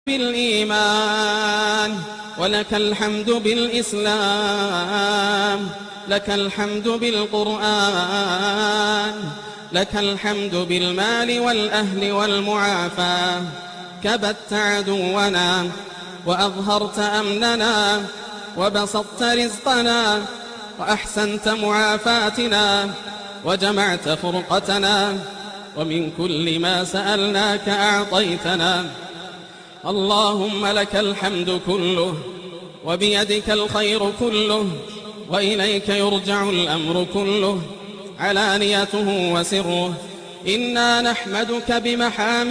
بالإيمان، ولك الحمد بالإسلام، لك الحمد بالقرآن، لك الحمد بالمال والأهل والمعافاة. كبت عدونا وأظهرت أمننا وبسطت رزقنا وأحسنت معافاتنا وجمعت فرقتنا، ومن كل ما سألناك أعطيتنا. اللهم لك الحمد كله، وبيدك الخير كله، وإليك يرجع الأمر كله، علانيته وسره. إنا نحمدك بمحامد